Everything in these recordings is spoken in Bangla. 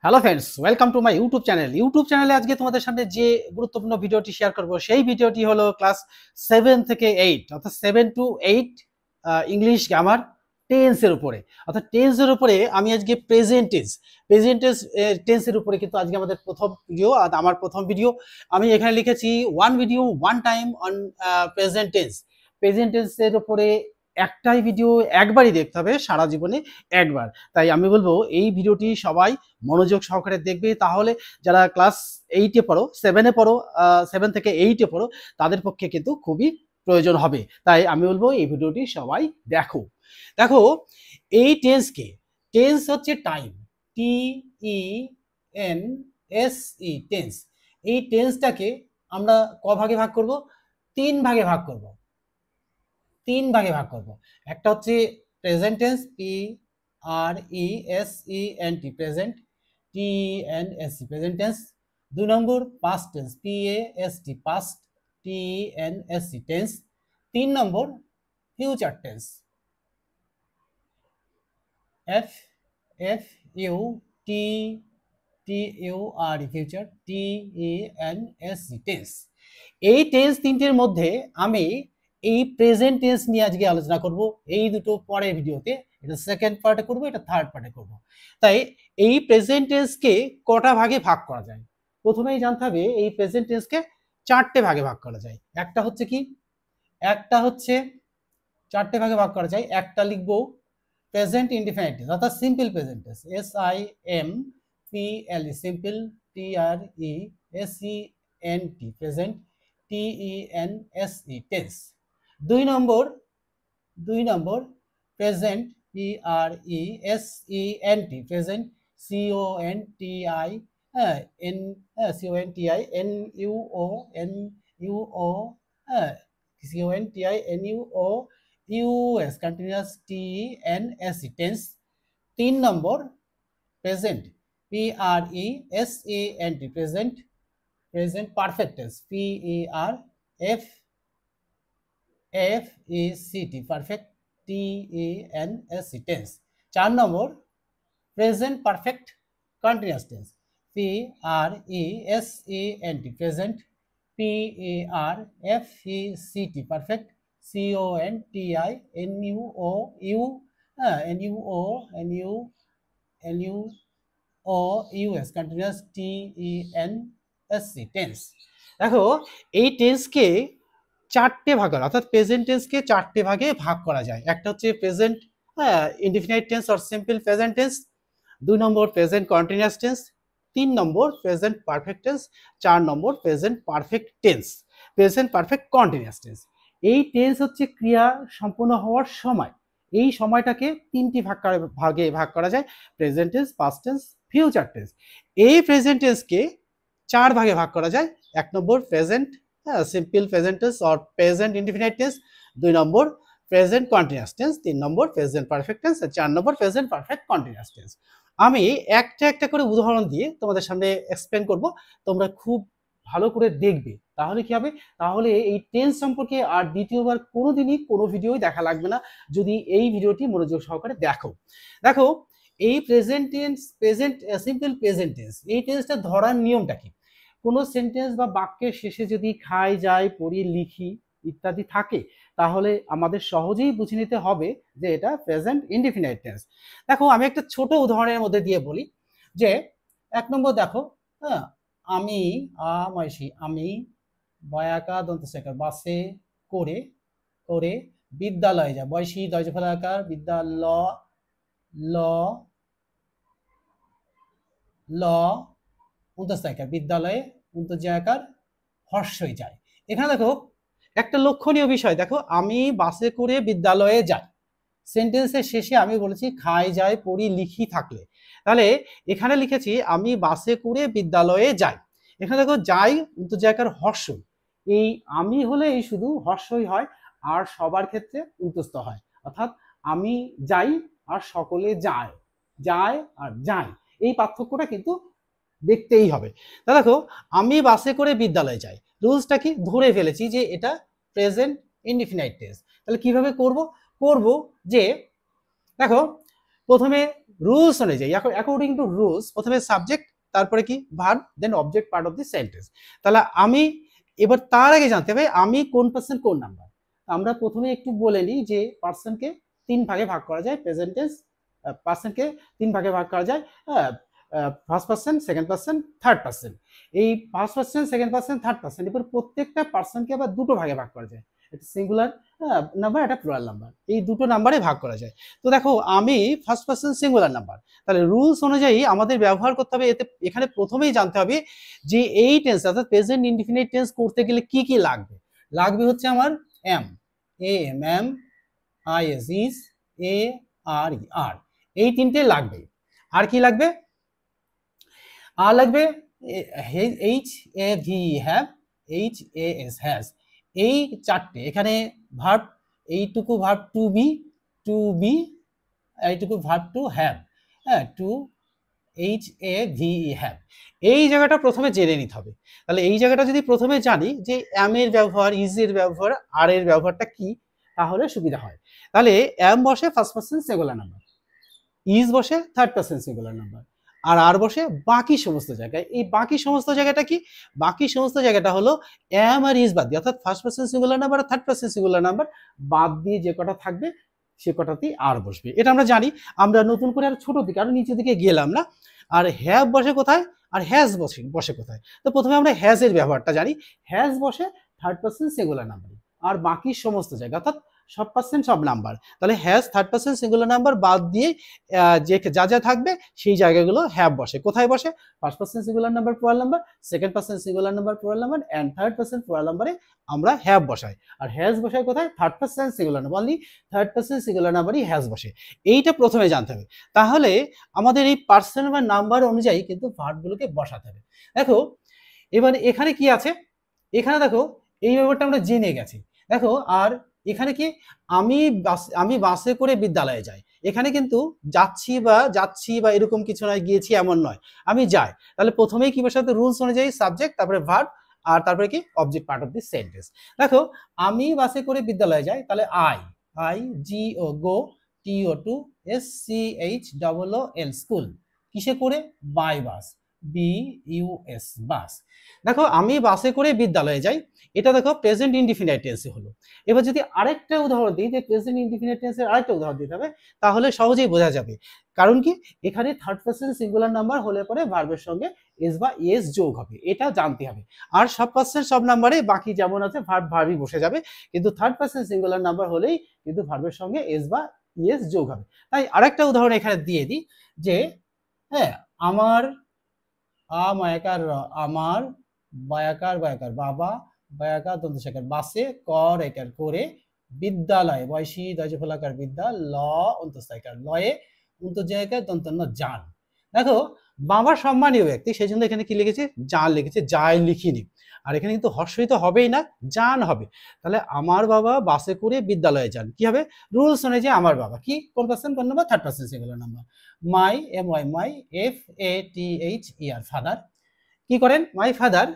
Hello friends, welcome to my YouTube channel. YouTube চ্যানেলে আজকে তোমাদের সামনে যে গুরুত্বপূর্ণ ভিডিওটি শেয়ার করব, সেই ভিডিওটি হলো ক্লাস 7 থেকে 8 অর্থাৎ 7 to 8 ইংলিশ গ্রামার টেন্সের উপরে। অর্থাৎ টেন্সের উপরে আমি আজকে টেন্সের উপরে কিন্তু আজকে আমাদের প্রথম ভিডিও। আর আমার প্রথম ভিডিও আমি এখানে লিখেছি one video one time on present tense. Present টেন্সের উপরে একটাই ভিডিও একবারই দেখতে হবে, সারা জীবনে একবার। তাই আমি বলবো এই ভিডিওটি সবাই মনোযোগ সহকারে দেখবে, তাহলে যারা ক্লাস 8-এ পড়ো, 7-এ পড়ো, 7 থেকে 8-এ পড়ো, তাদের পক্ষে কিন্তু খুবই প্রয়োজন হবে। তাই আমি বলবো এই ভিডিওটি সবাই দেখো। দেখো, এই টেন্স হচ্ছে টাইম, TENSE টেন্স। এই টেন্সটাকে আমরা ক ভাগে ভাগ করব? 3 ভাগে ভাগ করব। একটা হচ্ছে present tense, PRESENT present, TENSE present tense. 2 নম্বর past tense, PAST past, TENSE tense. 3 নম্বর future tense, FFUTURE future, TENSE tense. এই টেন্স তিনটের মধ্যে আমি এই প্রেজেন্ট টেন্স নিয়ে আজকে আলোচনা করব। এই দুটো পরের ভিডিওতে, এটা সেকেন্ড পার্টে করব, এটা থার্ড পার্টে করব। তাই এই প্রেজেন্ট টেন্সকে কটা ভাগে ভাগ করা যায়? প্রথমেই জানতে হবে এই প্রেজেন্ট টেন্সকে 4টে ভাগে ভাগ করা যায়। একটা হচ্ছে কি, একটা হচ্ছে 4টে ভাগে ভাগ করা যায়। একটা লিখবো প্রেজেন্ট ইনডিফিনিট টেন্স অর্থাৎ simple present tense, SIMPLE simple, PRESENT present, TENSE tense. 2 নম্বর present, PRESENT present, CONTINUOUS continuous, TNSE tense. 3 নম্বর present, PRESENT present perfect tense, PERFECT perfect, TENSE tense. 4 নম্বর present perfect continuous tense, PRESENT present, PERFECT perfect, CONTINUOUS continuous, TENSE tense. দেখো, এই টেন্সকে 4টে ভাগ করা, অর্থাৎ প্রেজেন্ট টেন্সকে 4টে ভাগে ভাগ করা যায়। একটা হচ্ছে present indefinite tense or simple present tense, 2 নম্বর প্রেজেন্ট কন্টিনিউয়াস টেন্স, 3 নম্বর প্রেজেন্ট পারফেক্ট টেন্স, 4 নম্বর present perfect tense, present perfect continuous tense. এই টেন্স হচ্ছে ক্রিয়া সম্পূর্ণ হওয়ার সময়। এই সময়টাকে 3টি ভাগে ভাগ করা যায়, present tense, past tense, future tense. এই প্রেজেন্ট টেন্সকে 4 ভাগে ভাগ করা যায়। 1 নম্বর present simple present tense or present indefinite tense, 2 নম্বর প্রেজেন্ট কন্টিনিউয়াস টেন্স, 3 নম্বর প্রেজেন্ট পারফেক্ট টেন্স, 4 নম্বর প্রেজেন্ট পারফেক্ট কন্টিনিউয়াস টেন্স। আমি একটা একটা করে উদাহরণ দিয়ে তোমাদের সামনে এক্সপ্লেন করব, তোমরা খুব ভালো করে দেখবে। তাহলে কি হবে? তাহলে এই টেন্স সম্পর্কে আর দ্বিতীয়বার কোনোদিনই কোনো ভিডিওই দেখা লাগবে না, যদি এই ভিডিওটি মনোযোগ সহকারে দেখো। দেখো, এই present tense, simple present tense, এই টেন্সটা ধরার নিয়মটা কি? কোনো সেন্টেন্স বা বাক্যের শেষে যদি খাই, যাই, পড়ি, লিখি ইত্যাদি থাকে, তাহলে আমাদের সহজেই বুঝে নিতে হবে যে এটা প্রেজেন্ট ইনডিফিনিট টেন্স। দেখো, আমি একটা ছোট উদাহরণের মধ্যে দিয়ে বলি যে 1 নম্বর দেখো, হ্যাঁ, আমি আমি বয়াকা দন্তস্বর বাসে করে বিদ্যালয়ে যায়, বয়সী দয়জ ফলাকার বিদ্যালয় ল ল উন্তস্থায়কার বিদ্যালয়ে উন্তজায়কার হর্ষই যায়। এখানে দেখো একটা লক্ষণীয় বিষয়, দেখো আমি বাসে করে বিদ্যালয়ে যাই, সেন্টেন্সের শেষে আমি বলেছি খাই, যাই, পড়ি, লিখি থাকলে, তাহলে এখানে লিখেছি আমি বাসে করে বিদ্যালয়ে যাই। এখানে দেখো যাই উন্তজায়কার হর্ষই, এই আমি হলে এই শুধু হর্ষই হয়, আর সবার ক্ষেত্রে উন্তস্থ হয়, অর্থাৎ আমি যাই আর সকলে যায়, আর যাই, এই পার্থক্যটা কিন্তু দেখতেই হবে। তা দেখো, আমি বাসে করে বিদ্যালয়ে যাই, রুলসটা কি ধরে ফেলেছি যে এটা প্রেজেন্ট ইনডিফিনিট টেন্স। তাহলে কিভাবে করব যে দেখো, প্রথমে রুলস অনুযায়ী, এখন অ্যাকর্ডিং টু রুলস প্রথমে সাবজেক্ট, তারপরে কি verb, then object part of the sentence. তাহলে আমি এবার তার আগে জানতে হবে আমি কোন পার্সন কোন নাম্বার। আমরা প্রথমে একটু বলে নিই যে পার্সনকে 3 ভাগে ভাগ করা যায়, প্রেজেন্ট টেন্স পার্সনকে 3 ভাগে ভাগ করা যায়, first person, second person, third person. এই first person, second person, third person, এবার প্রত্যেকটা পার্সনকে আবার দুটো ভাগে ভাগ করা যায়, একটা সিঙ্গুলার নাম্বার, একটা প্লুরাল নাম্বার, এই দুটো নাম্বারে ভাগ করা যায়। তো দেখো আমি ফার্স্ট পার্সন সিঙ্গুলার নাম্বার, তাহলে রুলস অনুযায়ী আমাদের ব্যবহার করতে হবে, এতে এখানে প্রথমেই জানতে হবে যে এই টেন্স অর্থাৎ প্রেজেন্ট ইনডিফিনিট টেন্স করতে গেলে কি কি লাগবে। লাগবে হচ্ছে আমার am, am, I S, is, A R E, are, এই তিনটে লাগবে। আর কি লাগবে? আর লাগবে H A V, have, H A S, has, এই চারটে। এখানে ভার্ব, এইটুকু ভার্ব টু বি, এইটুকু ভার্ব টু হ্যাভ, হ্যাঁ, to H A V E, have. এই জায়গাটা প্রথমে জেনে নিতে হবে। তাহলে এই জায়গাটা যদি প্রথমে জানি যে এম এর ব্যবহার, ইজ এর ব্যবহার, আর এর ব্যবহারটা কি, তাহলে সুবিধা হয়। তাহলে এম বসে first person singular number, is বসে থার্ড পার্সন সিঙ্গুলার নাম্বার, আর বসে বাকি সমস্ত জায়গায়। এই বাকি সমস্ত জায়গাটা কি? বাকি সমস্ত জায়গাটা হলো এম আর ইজ বাদ দিয়ে, অর্থাৎ ফার্স্ট পার্সন সিঙ্গুলার নাম্বার আর থার্ড পার্সন সিঙ্গুলার নাম্বার বাদ দিয়ে যে কটা থাকবে সে কটাতেই আর বসবে। এটা আমরা জানি, আমরা নতুন করে আর ছোট দিকে আরো নিচের দিকে গেলাম না। আর হ্যাভ বসে কোথায় আর হ্যাজ বসে কোথায়? তো প্রথমে আমরা হ্যাজ এর ব্যবহারটা জানি। হ্যাজ বসে থার্ড পার্সন সিঙ্গুলার নাম্বার, আর বাকি সমস্ত জায়গা অর্থাৎ সব পার্সেন্ট সব নাম্বার, তাহলে has third person singular number বাদ দিয়ে যে যা যা থাকবে সেই জায়গাগুলো হ্যাভ বসে। কোথায় বসে? First person singular number plural number, second person singular number plural number, and third person plural নাম্বারে আমরা হ্যাভ বসাই। আর হ্যাজ বসায় কোথায়? Third person singular number, only third person singular নাম্বারই হ্যাজ বসে। এইটা প্রথমে জানতে হবে। তাহলে আমাদের এই পার্সন বা নাম্বার অনুযায়ী কিন্তু ভার্বগুলোকে বসাতে হবে। দেখো এবার এখানে কি আছে, এখানে দেখো এই ব্যাপারটা আমরা জেনে গেছি। দেখো আর এখানে কি, আমি বাসে করে বিদ্যালয়ে যাই, এখানে কিন্তু যাচ্ছি বা এরকম কিছু নয়, গিয়েছি এমন নয়, আমি যাই। তাহলে প্রথমেই কি বসাতে? রুলস অনুযায়ী সাবজেক্ট, তারপরে ভার্ব, আর তারপরে কি object part of the sentence. দেখো আমি বাসে করে বিদ্যালয়ে যাই, তাহলে I G O go, T O to, S C H double O L, school. কিসে করে? By bus, B U S, bus. দেখো আমি বাসে করে বিদ্যালয়ে যাই, এটা দেখো প্রেজেন্ট ইনডিফিনিট টেন্সে হলো। এবার যদি আরেকটা উদাহরণ দিই, যে প্রেজেন্ট ইনডিফিনিট টেন্সের আরেকটা উদাহরণ দিতে হবে, তাহলে সহজেই বোঝা যাবে। কারণ কি, এখানে থার্ড পার্সন সিঙ্গুলার নাম্বার হলে পরে ভার্বের সঙ্গে এস বা ইএস যোগ হবে, এটা জানতে হবে। আর সব পার্সন সব নাম্বারে বাকি যেমন আছে ভার্বই বসে যাবে, কিন্তু থার্ড পার্সন সিঙ্গুলার নাম্বার হলেই কিন্তু ভার্বের সঙ্গে এস বা ইএস যোগ হবে। তাই আরেকটা উদাহরণ এখানে দিয়ে দিই, যে হ্যাঁ আমার, মায়াকার আমার, বায়াকার বাবা, বায়াকার দন্তসাকার বাসে, কর একার করে, বিদ্যালয়ে, বয়সী দয়জফলাকার বিদ্যা, ল অন্তস্থায়কার লয়ে, অন্তর্জায়কার দন্তন্য যান। দেখো বাবা সম্মানীয় ব্যক্তি, সেই জন্য এখানে কি লিখেছে? যান লিখেছে, যায় লিখিনি। আর এখানে কিন্তু হর্ষই তো হবেই না, যান হবে। তাহলে আমার বাবা বাসে করে বিদ্যালয়ে যান, কি হবে? রুলস অনুযায়ী আমার বাবা কি, কোন পার্সন কোন number? Third person singular number. My, M Y, my, F A T H E R, father কি করেন? মাই ফাদার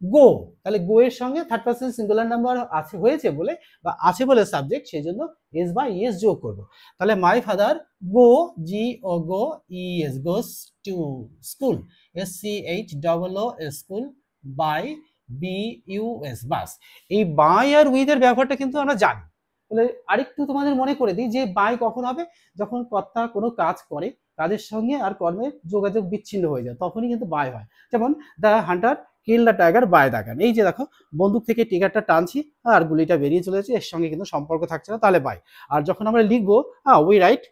গো, তাহলে গো এর সঙ্গে থার্ড পার্সন সিঙ্গুলার নাম্বার আছে, হয়েছে বলে বা আছে বলে সাবজেক্ট, সেই জন্য এস বা ইএস যোগ করব। তাহলে my father go, G O go, E S, goes to school, S C H double O school, by, B U S, bus. এই বাই আর উইথ এর ব্যবহারটা কিন্তু আমরা জানি। তাহলে আরেকটু তোমাদের মনে করে দিই, যে বাই কখন হবে? যখন কর্তা কোনো কাজ করে, কাজের সঙ্গে আর কর্মের যোগাযোগ বিচ্ছিন্ন হয়ে যায়, তখনই কিন্তু বাই হয়। যেমন the hunter kill the tiger by the gun, এই যে দেখো বন্দুক থেকে টিগারটা টানছি আর গুলিটা বেরিয়ে চলেছে, এর সঙ্গে কিন্তু সম্পর্ক থাকছে না, তাহলে বাই। আর যখন আমরা লিখবো we write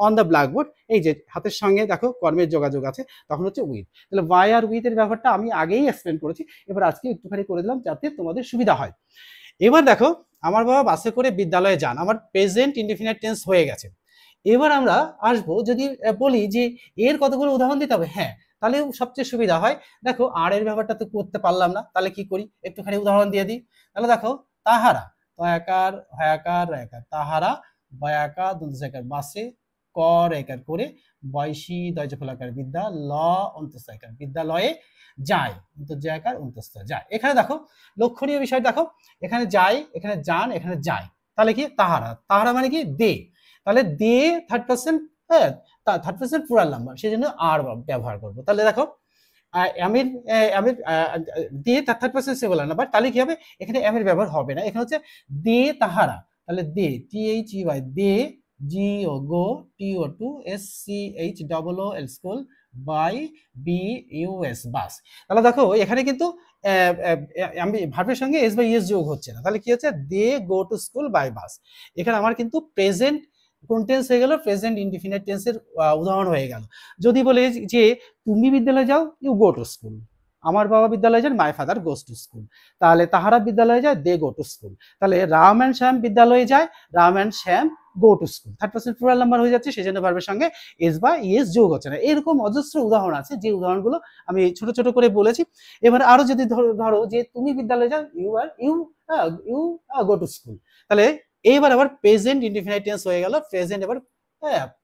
on the blackboard, এই যে হাতের সঙ্গে দেখো কর্মের যোগাযোগ আছে, তখন হচ্ছে উইথ। তাহলে বাই আর উইথ এর ব্যাপারটা আমি আগেই এক্সপ্লেন করেছি, এবার আজকে একটুখানি করে দিলাম যাতে তোমাদের সুবিধা হয়। এবার দেখো আমার বাবা বাসে করে বিদ্যালয়ে যান, আমার প্রেজেন্ট ইনডিফিনিট টেন্স হয়ে গেছে। এবার আমরা আসবো, যদি বলি যে এর কতগুলো উদাহরণ দিতে হবে, হ্যাঁ, তাহলে সবচেয়ে সুবিধা হয়। দেখো আর এর ব্যাপারটা তো করতে পারলাম না, তাহলে কি করি? একটুখানি উদাহরণ দিয়ে দিই। তাহলে দেখো তাহারা, তয়াকার হয়াকার রয়াকার, তাহারা বয়াকার দন্তসাকার বাসে, কর একার করে, বয়সী দয়জফলাকার বিদ্যা, ল অন্তস্থায়কার বিদ্যালয়ে যায়, অন্তর্জায়কার অন্তস্থ যায়। এখানে দেখো লক্ষণীয় বিষয়, দেখো এখানে যায়, এখানে যান, এখানে যায়, তাহলে কি তাহারা, তাহারা মানে কি দে, তাহলে দে থার্ড পার্সন হ্যাঁ, থার্ড পার্সন প্লুরাল নাম্বার, সেই জন্য আর ব্যবহার করব। তাহলে দেখো আমির আমির দে থার্ড পার্সন সিঙ্গুলার নাম্বার, তাহলে কি হবে, এখানে এর ব্যবহার হবে না, এখানে হচ্ছে দে তাহারা, তাহলে they THEY they, G O go, T O to, SCHOOL school, by BUS bus. তাহলে দেখো এখানে কিন্তু আমি ভার্বের সঙ্গে এস বাই ইএস যোগ হচ্ছে না, তাহলে কি হচ্ছে, they go to school by bus. এখানে আমার কিন্তু প্রেজেন্ট কোন টেন্স হয়ে গেল, প্রেজেন্ট ইনডিফিনিট টেন্সের উদাহরণ হয়ে গেল। যদি বলে যে তুমি বিদ্যালয়ে যাও, ইউ গো টু স্কুল, আমার বাবা বিদ্যালয়ে যান, my father goes to school, তাহলে তাহারা বিদ্যালয়ে যায়, দে গো টু স্কুল, তাহলে রাম অ্যান্ড শ্যাম বিদ্যালয়ে যায়, Ram and Shyam go to school, third person plural number হয়ে যাচ্ছে, সেই জন্য ভার্বের সঙ্গে এস বা ইএস যোগ হচ্ছে না। এরকম অজস্র উদাহরণ আছে, যে উদাহরণগুলো আমি ছোট ছোট করে বলেছি। এবার আরো যদি ধরো যে তুমি বিদ্যালয়ে যাও, ইউ গো টু স্কুল, তাহলে এইবার আবার প্রেজেন্ট ইনডিফিনিট টেন্স হয়ে গেল, প্রেজেন্ট এবার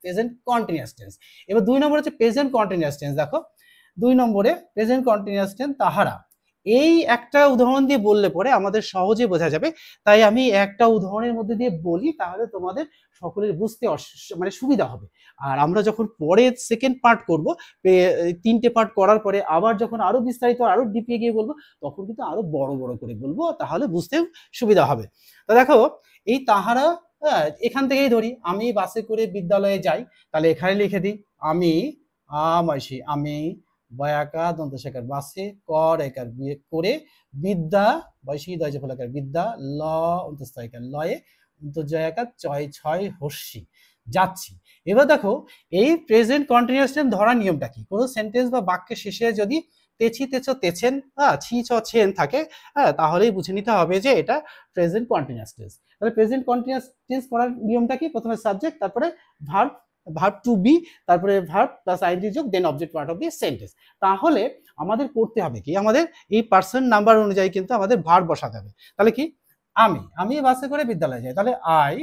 প্রেজেন্ট কন্টিনিউয়াস টেন্স। এবার 2 নম্বর হচ্ছে প্রেজেন্ট কন্টিনিউয়াস টেন্স। দেখো 2 নম্বরে প্রেজেন্ট কন্টিনিউয়াস টেন্স তাহারা, এই একটা উদাহরণ দিয়ে বললে পরে আমাদের সহজে বোঝা যাবে, তাই আমি একটা উদাহরণের মধ্যে দিয়ে বলি, তাহলে তোমাদের সকলের বুঝতে মানে সুবিধা হবে। আর আমরা যখন পরে সেকেন্ড পার্ট করব, 3টে পার্ট করার পরে আবার যখন আরো বিস্তারিত আরো ডিপে গিয়ে বলবো, তখন কিন্তু আরো বড় বড় করে বলবো, তাহলে বুঝতে সুবিধা হবে। তো দেখো এই তাহারা, এখান থেকেই ধরি, আমি বাসে করে বিদ্যালয়ে যাই, তাহলে এখানে লিখে দিই আমি, আমি বয়াকা দন্ত শেখার বাসে, কর একার বিয়ে করে, বিদ্যা বয়সী দয় ফলাকার বিদ্যা, ল অন্তস্থায়িকার লয়ে, অন্তর্জয়াকার চয় ছয় হর্ষি, যাচ্ছি। এবার দেখো এই প্রেজেন্ট কন্টিনিউয়াস টেন্স ধরার নিয়মটা কি, কোনো সেন্টেন্স বা বাক্যের শেষে যদি তেছি তেছো তেছেন, ছি ছ ছেন থাকে, তাহলেই বুঝে নিতে হবে যে এটা প্রেজেন্ট কন্টিনিউয়াস টেন্স। তাহলে প্রেজেন্ট কন্টিনিউয়াস টেন্স করার নিয়মটা কি, প্রথমে সাবজেক্ট, তারপরে ভার্ব টু বি, তারপরে ভার্ব প্লাস আইএনজি যোগ, then object part of the sentence. তাহলে আমাদের করতে হবে কি, আমাদের এই পার্সন নাম্বার অনুযায়ী কিন্তু আমাদের ভার্ব বসাতে হবে। তাহলে কি, আমি বাসে করে বিদ্যালয়ে যাই, তাহলে আই,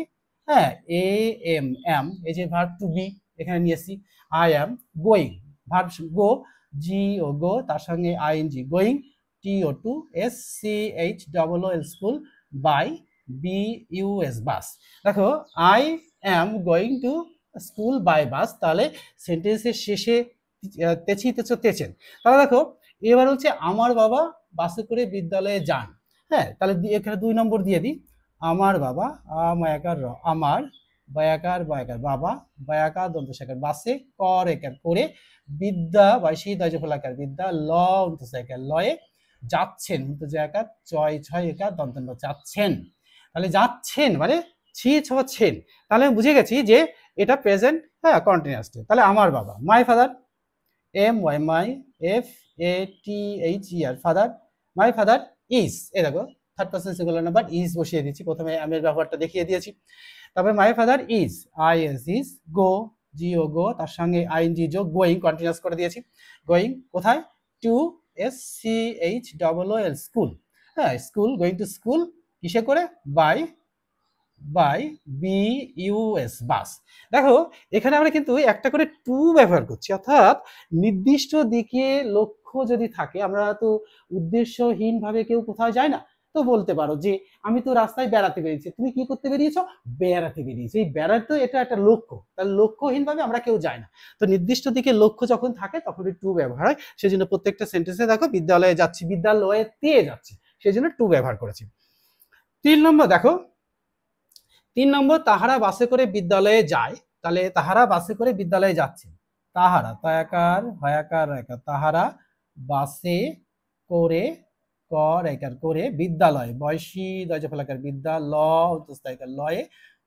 এম, এই যে ভার্ব টু বি এখানে নিয়েছি, I am going, verb go, G O go, তার সঙ্গে ING going, T O to, SCHOOL school, by BUS bus. দেখো I am going to school by bus, তাহলে সেন্টেন্সের শেষে তেছি তেছো তেছেন। তাহলে দেখো এবার হচ্ছে আমার বাবা বাসে করে বিদ্যালয়ে যান, তাহলে এখানে 2 নম্বর দিয়ে দিই, আমার বাবা, আমার, বয়াকার বাবা, বয়াকার দন্ত শেখার বাসে, কর একার করে, বিদ্যা বয়সী দয় ফলাকার বিদ্যা, ল অন্তস্থায়িকার লয়ে, যাচ্ছেন অন্তর্জয়াকার চয় ছয় একার দন্তন্য, যাচ্ছেন। তাহলে যাচ্ছেন মানে ছি ছ ছেন, তাহলে আমি বুঝে গেছি যে এটা প্রেজেন্ট কন্টিনিউয়াস টেন্স। তাহলে আমার বাবা, my father, MY my, FATHER father, my father is, এই দেখো third person singular number is বসিয়ে দিয়েছি, প্রথমে আমের ব্যবহারটা দেখিয়ে দিয়েছি। তারপরে my father is, is go, G O go, তার সঙ্গে আইএনজি যোগ, গোয়িং কন্টিনিউয়াস করে দিয়েছি, গোয়িং কোথায়, to SCHOOL school, school, going to school কিসে করে, বাই BUS বাস। দেখো এখানে আমরা কিন্তু একটা করে টু ব্যবহার করছি, অর্থাৎ নির্দিষ্ট দিকে লক্ষ্য যদি থাকে, আমরা তো উদ্দেশ্যহীন ভাবে কেউ কোথাও যায় না, তো বলতে পারো যে আমি তো রাস্তায় বেড়াতে বেরিয়েছি, তুমি কি করতে বেরিয়েছো, বেড়াতে বেরিয়েছো, এই বেড়াতে এটা একটা লক্ষ্য, তাহলে লক্ষ্যহীন ভাবে আমরা কেউ যায় না। তো নির্দিষ্ট দিকে লক্ষ্য যখন থাকে তখন টু ব্যবহার হয়, সেজন্য প্রত্যেকটা সেন্টেন্সে দেখো বিদ্যালয়ে যাচ্ছি, বিদ্যালয়েতে যাচ্ছি, সেজন্য টু ব্যবহার করেছি। 3 নম্বর দেখো, 3 নম্বর তাহারা বাসে করে বিদ্যালয়ে যায়, তাহলে তাহারা বাসে করে বিদ্যালয়ে যাচ্ছে, তাহারা তয়াকার হয়াকার একার, তাহারা বাসে করে, কর একার করে, বিদ্যালয় বয়সী দয় ফলাকার বিদ্যা, ল অন্তস্থায়িকার লয়ে,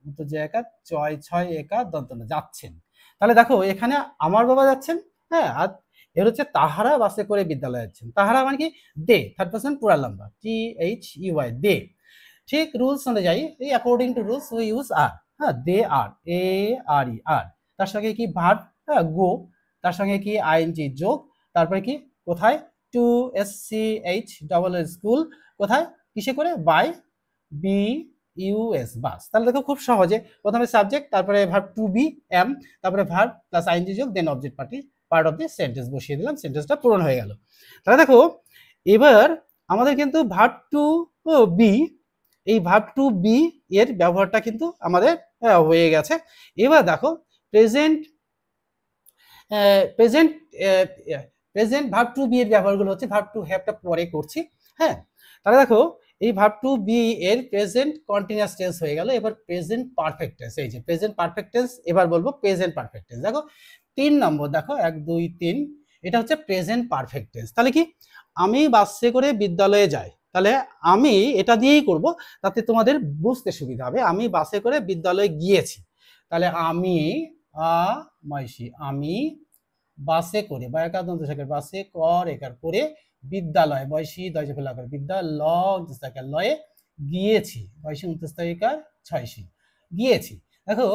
অন্তর্জয়াকার চয় ছয় একার দন্তন্য, যাচ্ছেন। তাহলে দেখো এখানে আমার বাবা যাচ্ছেন, আর এর হচ্ছে তাহারা বাসে করে বিদ্যালয়ে যাচ্ছেন, তাহারা মানে কি, they, third person plural number, THEY they. ঠিক রুলস অনুযায়ী, এই according to rules we use are, they are, ARE are, তার সঙ্গে কি ভার্ব গো, তার সঙ্গে কি আইএনজি যোগ, তারপরে কি কোথায়, টু SCHOOL স্কুল, কোথায় কিসে করে, বাই BUS বাস। তাহলে দেখো খুব সহজে, প্রথমে সাবজেক্ট, তারপরে ভার্ব টু বি এম, তারপরে ভার্ব প্লাস আইএনজি যোগ, then object part of the sentence বসিয়ে দিলাম, সেন্টেন্সটা পূরণ হয়ে গেল। তাহলে দেখো এবার আমাদের কিন্তু ভার্ব টু বি, এই ভার্ব টু বি এর ব্যবহারটা কিন্তু আমাদের হয়ে গেছে। এবার দেখো present present present verb to be এর ব্যবহারগুলো হচ্ছে ভার্ব টু হ্যাভটা পরে করছি। হ্যাঁ, তাহলে দেখো এই ভার্ব টু বি এর প্রেজেন্ট কন্টিনিউয়াস টেন্স হয়ে গেল। এবার প্রেজেন্ট পারফেক্ট টেন্স, এই যে প্রেজেন্ট পারফেক্ট টেন্স, এবার বলবো প্রেজেন্ট পারফেক্ট টেন্স। দেখো 3 নম্বর, দেখো 1 2 3, এটা হচ্ছে প্রেজেন্ট পারফেক্ট টেন্স। তাহলে কি, আমি বাসে করে বিদ্যালয়ে যাই, তাহলে আমি এটা দিয়েই করব, তাতে তোমাদের বুঝতে সুবিধা হবে। আমি বাসে করে বিদ্যালয়ে গিয়েছি, তাহলে আমি মাইশি, আমি বাসে করে, বা একা দন্ত শেখার বাসে কর একার করে বিদ্যালয়, বয়সী দয়জে ফেলা করে বিদ্যালয়ে গিয়েছি, বয়সী 29 তারিখার 6 গিয়েছি। দেখো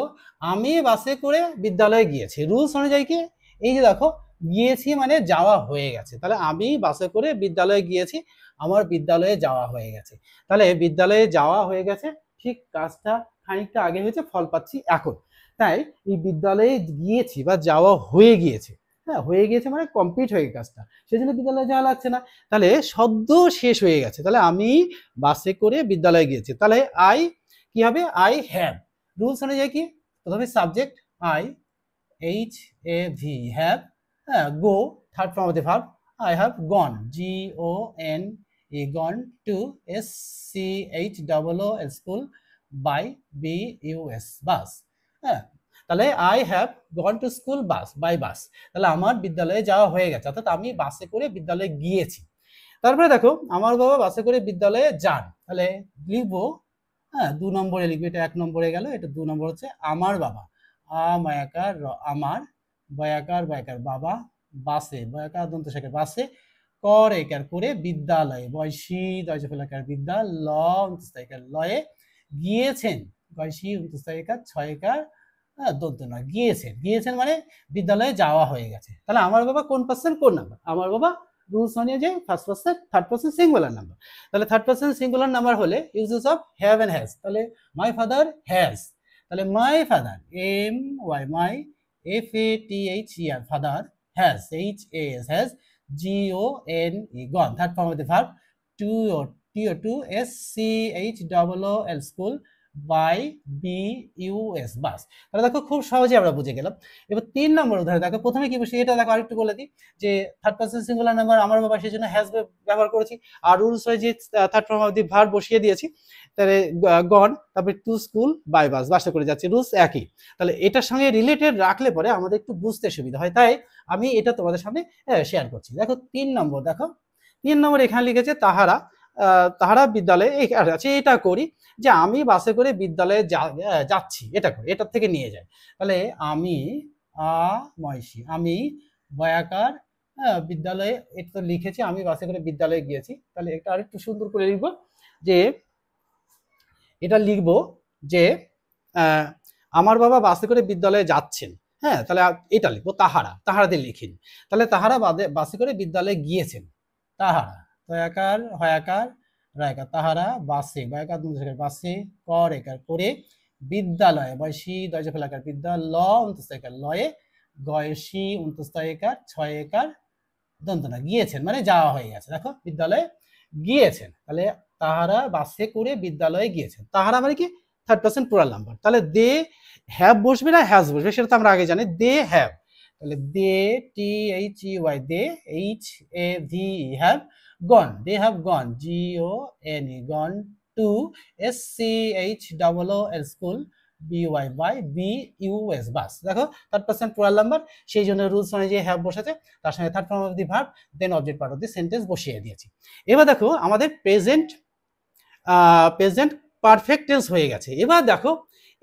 আমি বাসে করে বিদ্যালয়ে গিয়েছি, রুলস অনুযায়ী কি, এই যে দেখো গিয়েছি মানে যাওয়া হয়ে গেছে, তাহলে আমি বাসে করে বিদ্যালয়ে গিয়েছি, আমার বিদ্যালয়ে যাওয়া হয়ে গেছে। তাহলে বিদ্যালয়ে যাওয়া হয়ে গেছে, ঠিক কাজটা খানিকটা আগে হয়েছে, ফল পাচ্ছি এখন। তাই এই বিদ্যালয়ে গিয়েছি বা যাওয়া হয়ে গিয়েছে, হ্যাঁ হয়ে গিয়েছে মানে কমপ্লিট হয়ে কাজটা, সেই জন্য বিদ্যালয়ে যাওয়া লাগছে না, তাহলে সদ্য শেষ হয়ে গেছে। তাহলে আমি বাসে করে বিদ্যালয়ে গিয়েছি, তাহলে আই কি হবে, আই হ্যাভ। রুলস অনুযায়ী কি, প্রথমে subject I, H A V, have, হ্যাঁ go, third form of the verb, I have gone, G O N A, gone to, S C H double O L, school, by B U S, bus. হ্যাঁ, তাহলে I have gone to school bus, by bus, তাহলে আমার বিদ্যালয়ে যাওয়া হয়ে গেছে, অর্থাৎ আমি বাসে করে বিদ্যালয়ে গিয়েছি। তারপরে দেখো আমার বাবা বাসে করে বিদ্যালয়ে যান, তাহলে লিখবো, হ্যাঁ 2 নম্বরে লিখবো, এটা 1 নম্বরে গেল, এটা 2 নম্বর হচ্ছে আমার বাবা, মায়াকার আমার, বয়াকার বয়াকার বাবা, বাসে বয়াকার দন্ত শেখার বাসে, কর একার করে বিদ্যালয়ে, বয়সী দয়জে ফেলাকার বিদ্যা, লয়ে গিয়েছেন, বয়সী 29 তারিখার 6 দন্ত নয়, গিয়েছেন, গিয়েছেন মানে বিদ্যালয়ে যাওয়া হয়ে গেছে। তাহলে আমার বাবা কোন পার্সন, কোন নাম্বার, আমার বাবা রুলস অনুযায়ী first person third person singular number. তাহলে থার্ড পার্সন সিঙ্গুলার নাম্বার হলে uses of have and has, তাহলে মাই ফাদার হ্যাজ, তাহলে my father, M Y, my F A T H E R, father, has, H A S, has, G O N E, gone, third form of the verb, to ও T O to, S C H double O L, school, by B U S, বাস। তাহলে দেখো খুব সহজে আমরা বুঝে গেলাম। এবার 3 নম্বর উদাহরণ দেখো, প্রথমে কি বসে, এটা দেখো আরেকটু বলে দিই, যে থার্ড পারসন সিঙ্গুলার নাম্বার আমার বাবা, সেই জন্য হ্যাজ ব্যবহার করেছি, আর রুলস হয় যে third form of the verb বসিয়ে দিয়েছি, তাহলে গন, তারপরে টু স্কুল, বাই বাস, বাসে করে যাচ্ছি, রুলস একই। তাহলে এটার সঙ্গে রিলেটেড রাখলে পরে আমাদের একটু বুঝতে সুবিধা হয়, তাই আমি এটা তোমাদের সামনে শেয়ার করছি। দেখো 3 নম্বর, দেখো 3 নম্বর এখানে লিখেছে তাহারা, তাহারা বিদ্যালয়ে আছে, এটা করি যে আমি বাসে করে বিদ্যালয়ে যাচ্ছি, এটা করি, এটার থেকে নিয়ে যাই। তাহলে আমি ময়সী, আমি বয়াকার, বিদ্যালয়ে, এটা তো লিখেছি, আমি বাসে করে বিদ্যালয়ে গিয়েছি, তাহলে এটা আরেকটু সুন্দর করে লিখবো, যে এটা লিখবো যে আমার বাবা বাসে করে বিদ্যালয়ে যাচ্ছেন, হ্যাঁ তাহলে এটা লিখবো, তাহারা, তাহারা দিয়ে লিখিন, তাহলে তাহারা বাসে করে বিদ্যালয়ে গিয়েছেন, তাহারা, তয়াকার হয়াকার রায়কার, তাহারা বাসে, বয়াকার বাসে, কর একার করে, বিদ্যালয়ে, বয়সী দয়জে ফেলাকার বিদ্যা, ল 29 তারিখার লয়ে, গয়সী 29 তারিখার 6 একার দন্তনা, গিয়েছেন মানে যাওয়া হয়ে গেছে, দেখো বিদ্যালয়ে গিয়েছেন, তাহলে তাহারা বাসে করে বিদ্যালয়ে গিয়েছেন, তাহারা মানে কি থার্ড পার্সন প্লুরাল নাম্বার, তাহলে দে হ্যাভ বসবে না হ্যাজ বসবে, সেটা তো আমরা আগে জানি, দে হ্যাভ, তাহলে they, T H E Y, they, H A V E, have gone, they have gone, G O N E, gone to, S C H double O L, school, B Y, by B U S, bus. দেখো থার্ড পার্সন প্লুরাল নাম্বার, সেই জন্য রুলস অনুযায়ী হ্যাভ বসেছে, তার সঙ্গে third form of the verb, then object part of the sentence বসিয়ে দিয়েছি। এবার দেখো আমাদের প্রেজেন্ট পারফেক্ট টেন্স হয়ে গেছে। এবার দেখো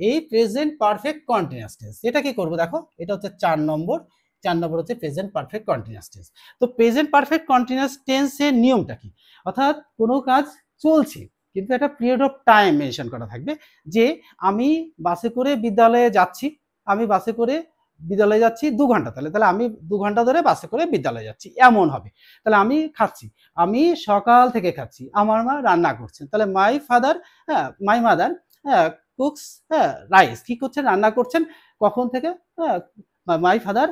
এই প্রেজেন্ট পারফেক্ট কন্টিনিউয়াস টেন্স, এটা কি করবো, দেখো এটা হচ্ছে 4 নম্বর, 4 নম্বর হচ্ছে প্রেজেন্ট পারফেক্ট কন্টিনিউয়াস টেন্স। তো প্রেজেন্ট পারফেক্ট কন্টিনিউয়াস টেন্সের নিয়মটা কি, অর্থাৎ কোনো কাজ চলছে কিন্তু একটা পিরিয়ড অফ টাইম মেনশন করা থাকবে, যে আমি বাসে করে বিদ্যালয়ে যাচ্ছি, আমি বাসে করে বিদ্যালয়ে যাচ্ছি 2 ঘন্টা, তাহলে আমি 2 ঘন্টা ধরে বাসে করে বিদ্যালয়ে যাচ্ছি, এমন হবে। তাহলে আমি খাচ্ছি, আমি সকাল থেকে খাচ্ছি, আমার মা রান্না করছেন, তাহলে মাই ফাদার, হ্যাঁ মাই মাদার, হ্যাঁ কুকস, হ্যাঁ রাইস, কি করছেন, রান্না করছেন, কখন থেকে, হ্যাঁ my father,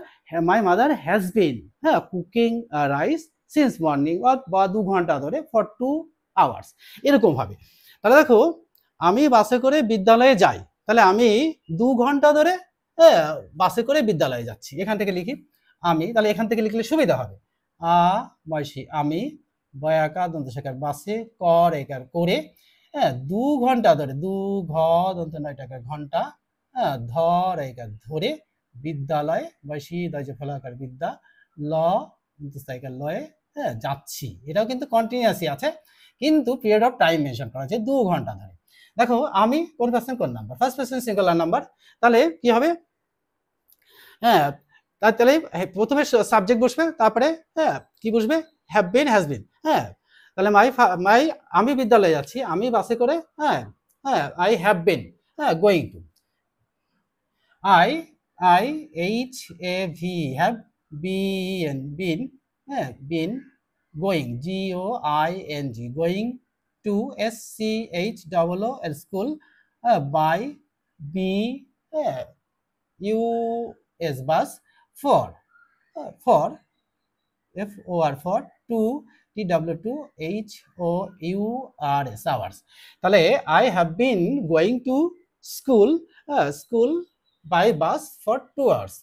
my mother has বিন, হ্যাঁ কুকিং রাইস সিন্স মর্নিং, বা 2 ঘন্টা ধরে, ফর 2 আওয়ার্স, এরকম হবে। তাহলে দেখো আমি বাসে করে বিদ্যালয়ে যাই, তাহলে আমি 2 ঘন্টা ধরে বাসে করে বিদ্যালয়ে যাচ্ছি, এখান থেকে লিখি আমি, তাহলে এখান থেকে লিখলে সুবিধা হবে। আ ময়সী আমি, বয়াকার দন্ত সকার বাসে, কর একার করে, হ্যাঁ 2 ঘন্টা ধরে, 2 ঘ দন্ত নয় টাকার ঘন্টা, হ্যাঁ ধর একার ধরে, বিদ্যালয়ে ময়সী দয়জে ফলাকার বিদ্যা, ল দন্ত সাইকার লয়ে, হ্যাঁ যাচ্ছি। এটাও কিন্তু কন্টিনিউয়াসই আছে, কিন্তু পিরিয়ড অফ টাইম মেনশন করা আছে 2 ঘন্টা ধরে। দেখো আমি কোন পার্সন কোন number, first person singular number, তাহলে কি হবে, হ্যাঁ তাহলে প্রথমে সাবজেক্ট বসবে, তারপরে হ্যাঁ কি বসবে, হ্যাভ বিন, হ্যাজ বিন। হ্যাঁ তাহলে মাই আমি বিদ্যালয়ে যাচ্ছি, আমি বাসে করে, হ্যাঁ হ্যাঁ আই হ্যাভ বিন, হ্যাঁ going to. I I H A V have been, been, হ্যাঁ been, going G O I N G, going to S C H double O L school, by B U S bus, for for F O R for, two T W two H O U R S hours. তাহলে I have been going to school, school by bus for 2 hours,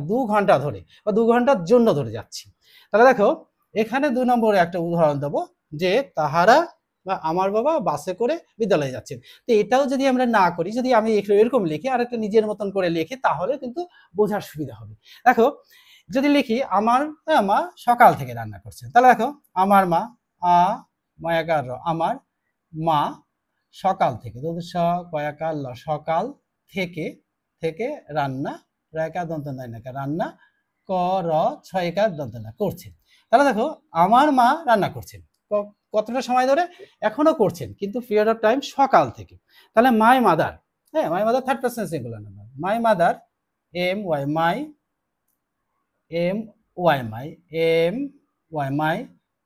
2 ঘন্টা ধরে বা 2 ঘন্টার জন্য ধরে যাচ্ছি। তাহলে দেখো এখানে 2 নম্বরে একটা উদাহরণ দেবো, যে তাহারা বা আমার বাবা বাসে করে বিদ্যালয়ে যাচ্ছেন। তো এটাও যদি আমরা না করি, যদি আমি এরকম লিখি আর একটা নিজের মতন করে লিখি, তাহলে কিন্তু বোঝার সুবিধা হবে। দেখো যদি লিখি আমার মা সকাল থেকে রান্না করছেন, তাহলে দেখো আমার মা, মায়াকার আমার মা সকাল থেকে, কয়াকার ল সকাল থেকে, থেকে রান্না, রায়কা দন্ত নায়িকা রান্না, ক র ছয়কার দন্ত না করছেন। তাহলে দেখো আমার মা রান্না করছেন কতটা সময় ধরে, এখনো করছেন, কিন্তু পিরিয়ড অফ টাইম সকাল থেকে। তাহলে মাই মাদার, হ্যাঁ my mother third person singular number, my mother, M Y my, M Y my, M Y my,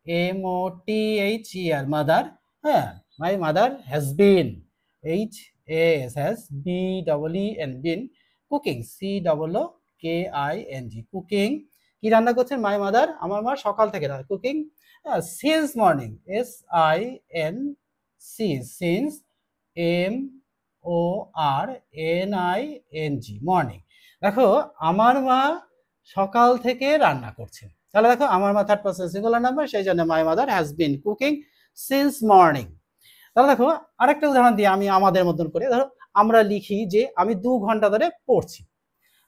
M O T H E R mother, হ্যাঁ my mother has been, H A S has B double E N been, cooking C double O K I N G, cooking কি রান্না করছেন, মাই মাদার আমার মা সকাল থেকে রান্না, cooking since morning, S I N C, since, M O R N I N G, morning. দেখো আমার মা সকাল থেকে রান্না করছেন, তাহলে দেখো আমার মা থার্ড পারসন সিঙ্গুলার নাম্বার, সেই জন্য মাই mother has been cooking since morning. তাহলে দেখো আরেকটা উদাহরণ দিয়ে আমি আমাদের মতন করে, ধরো আমরা লিখি যে আমি 2 ঘন্টা ধরে পড়ছি,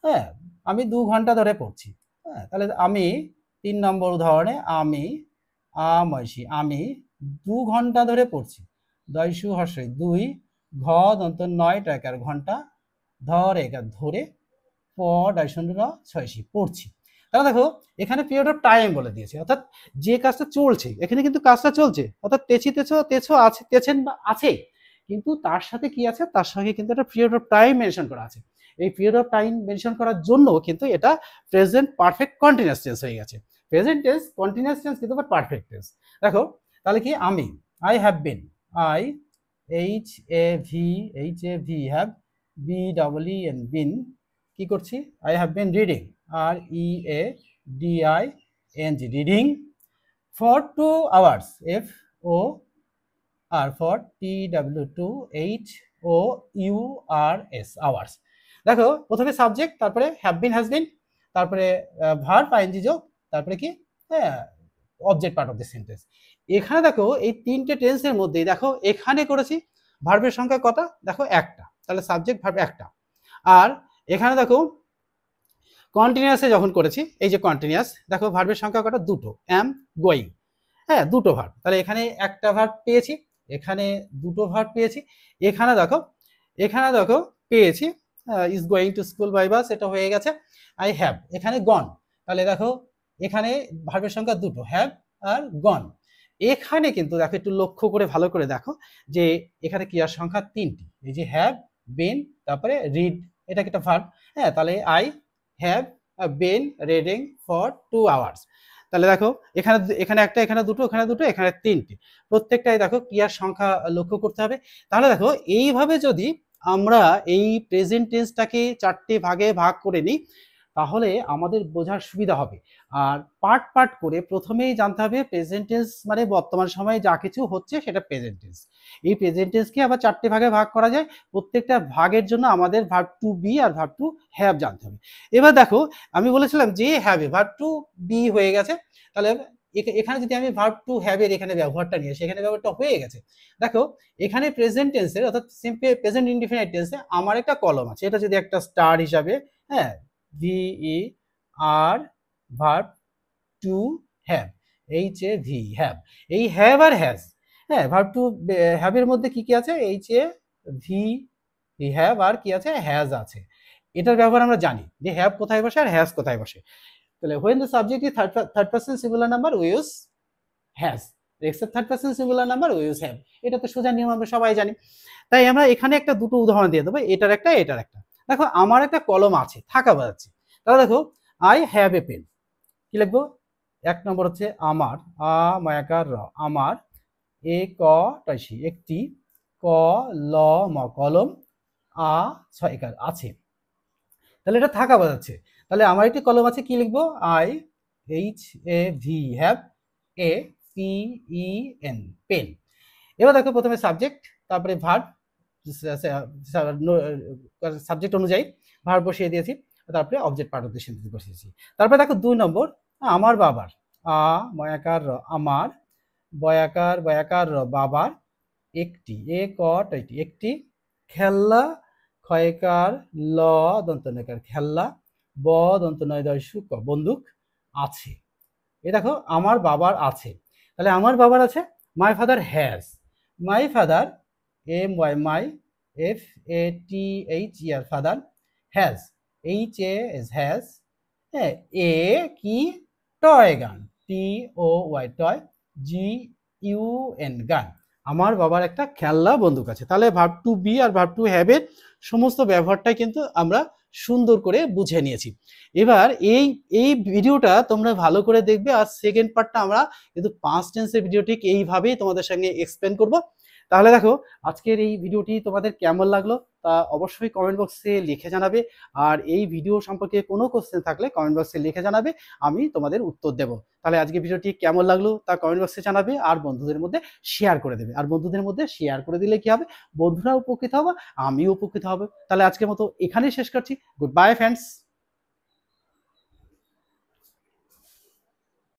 হ্যাঁ আমি 2 ঘন্টা ধরে পড়ছি, হ্যাঁ তাহলে আমি 3 নম্বর উদাহরণে আমি ময়সী আমি 2 ঘন্টা ধরে পড়ছি, দয়সু হর্ষই 2, ঘ দন্ত 9 টাকার ঘন্টা, ধর একার ধরে, প ডাইশন ছয়শি পড়ছি। তাহলে দেখো এখানে পিরিয়ড অফ টাইম বলে দিয়েছে, অর্থাৎ যে কাজটা চলছে, এখানে কিন্তু কাজটা চলছে, অর্থাৎ তেছি তেছো তেছো আছে, তেছেন বা আছে, কিন্তু তার সাথে কি আছে, তার সঙ্গে কিন্তু একটা পিরিয়ড অফ টাইম মেনশন করা আছে। এই পিরিয়ড অফ টাইম মেনশন করার জন্য কিন্তু এটা প্রেজেন্ট পারফেক্ট কন্টিনিউয়াস টেন্স হয়ে গেছে। প্রেজেন্ট টেন্স কন্টিনিউয়াস টেন্স কিন্তু বাট পারফেক্ট টেন্স। দেখো তাহলে কি আমি, I have been, I H A V have, B double E N been, কি করছি, I have been reading, R E A D I N G, reading, for 2 hours, F O R for T W two H O U R S, hours. দেখো প্রথমে সাবজেক্ট, তারপরে হ্যাভ বিন হ্যাজ বিন, তারপরে ভার্ব আইএনজি যোগ, তারপরে কি, হ্যাঁ object part of the sentence. এখানে দেখো এই 3টে টেন্সের মধ্যে দেখো এখানে করেছি ভার্বের সংখ্যা কটা, দেখো একটা, তাহলে সাবজেক্ট ভার্ব একটা। আর এখানে দেখো কন্টিনিউয়াসে যখন করেছি, এই যে কন্টিনিউয়াস, দেখো ভার্বের সংখ্যা কটা, দুটো, অ্যাম গোয়িং, হ্যাঁ দুটো ভার্ব, তাহলে এখানে একটা ভার্ব পেয়েছি, এখানে দুটো ভার্ব পেয়েছি, এখানে দেখো পেয়েছি is going to school by bus, এটা হয়ে গেছে। আই হ্যাভ এখানে গন, তাহলে দেখো এখানে ভার্বের সংখ্যা দুটো, হ্যাভ আর গন। এখানে কিন্তু দেখো একটু লক্ষ্য করে ভালো করে দেখো যে এখানে ক্রিয়ার সংখ্যা 3টি, এই যে হ্যাভ বিন, তারপরে রিড, এটা একটা ভার্ব, হ্যাঁ তাহলে I have been reading for 2 hours. তাহলে দেখো এখানে একটা, এখানে দুটো, এখানে দুটো, এখানে 3টি, প্রত্যেকটাই দেখো ক্রিয়ার সংখ্যা লক্ষ্য করতে হবে। তাহলে দেখো এইভাবে যদি আমরা এই প্রেজেন্ট টেন্সটাকে 4টে ভাগে ভাগ করে নিই, তাহলে আমাদের বোঝার সুবিধা হবে। আর পার্ট পার্ট করে প্রথমেই জানতে হবে প্রেজেন্ট টেন্স মানে বর্তমান সময়ে যা কিছু হচ্ছে সেটা প্রেজেন্ট টেন্স। এই প্রেজেন্ট টেন্সকে আবার 4টে ভাগে ভাগ করা যায়। প্রত্যেকটা ভাগের জন্য আমাদের ভার্ব টু বি আর ভার্ব টু হ্যাভ জানতে হবে। এবার দেখো আমি বলেছিলাম যে হ্যাভে ভার্ব টু বি হয়ে গেছে, তাহলে এখানে যদি আমি ভার্ব টু হ্যাভ এর এখানে ব্যবহারটা নিয়ে সেখানে ব্যবহারটা হয়ে গেছে। দেখো এখানে প্রেজেন্ট টেন্সের অর্থাৎ সিম্পল প্রেজেন্ট ইনডিফিনাইট টেন্সে আমার একটা কলম আছে, এটা যদি একটা স্টার হিসাবে, হ্যাঁ, ভিই আর verb to have, H A V have, এই হ্যাভ আর হ্যাজ, হ্যাঁ, ভার্ব টু হ্যাভের মধ্যে কি কি আছে, এইচ এ ভি হ্যাভ আর কি আছে, হ্যাজ আছে। এটার ব্যবহার আমরা জানি যে হ্যাভ কোথায় বসে আর হ্যাজ কোথায় বসে। তাহলে when the subject is third person singular number we use has, except third person singular number we use have। এটা তো সোজা নিয়ম, আমরা সবাই জানি। তাই আমরা এখানে একটা দুটো উদাহরণ দিয়ে দেবো, এটার একটা এটার একটা। দেখো আমার একটা কলম আছে, থাকা বোঝাচ্ছে, তাহলে দেখো আই হ্যাভ এ পেন, কি লিখবো, এক নম্বর হচ্ছে আমার, মায়াকার র, আমার, এ ক টাইসি একটি, ক ল ম কলম, ছয়কার আছে, তাহলে এটা থাকা বোঝাচ্ছে। তাহলে আমার একটি কলম আছে, কি লিখবো, I H A V have a P E N pen. এবার দেখো প্রথমে সাবজেক্ট, তারপরে ভার্ব, সাবজেক্ট অনুযায়ী ভার্ব বসিয়ে দিয়েছি, তারপরে object part of the sentence বসিয়েছি। তারপরে দেখো 2 নম্বর, আমার বাবার, ময়াকার র, আমার, বয়াকার র, বাবার, একটি, এ ক টাইটি একটি, খেলনা, ক্ষয়কার ল দন্ত নয়কার খেলনা, ব দন্ত নয় দয় সুক বন্দুক, আছে। এ দেখো আমার বাবার আছে, তাহলে আমার বাবার আছে, my father has, my father, M Y my, F A T H E R father, has, H A S has, হ্যাঁ, এ কি, toy gun, T O Y toy, G U N gun, আমার বাবার একটা খেলনা বন্দুক আছে। তাহলে ভার্ব টু বি আর ভার্ব টু হ্যাভ এর সমস্ত ব্যবহারটাই কিন্তু আমরা সুন্দর করে বুঝে নিয়েছি। এবার এই ভিডিওটা তোমরা ভালো করে দেখবে, আর সেকেন্ড পার্টটা আমরা কিন্তু পাস্ট টেন্সের ভিডিওটি এইভাবেই তোমাদের সঙ্গে এক্সপ্লেন করব। তাহলে দেখো আজকের এই ভিডিওটি তোমাদের কেমন লাগলো তা অবশ্যই কমেন্ট বক্সে লিখে জানাবে, আর এই ভিডিও সম্পর্কে কোনো কোশ্চেন থাকলে কমেন্ট বক্সে লিখে জানাবে, আমি তোমাদের উত্তর দেব। তাহলে আজকে ভিডিওটি কেমন লাগলো তা কমেন্ট বক্সে জানাবে, আর বন্ধুদের মধ্যে শেয়ার করে দেবে। আর বন্ধুদের মধ্যে শেয়ার করে দিলে কি হবে, বন্ধুরা উপকৃত হবে, আমিও উপকৃত হব। তাহলে আজকের মতো এখানেই শেষ করছি। Good bye friends.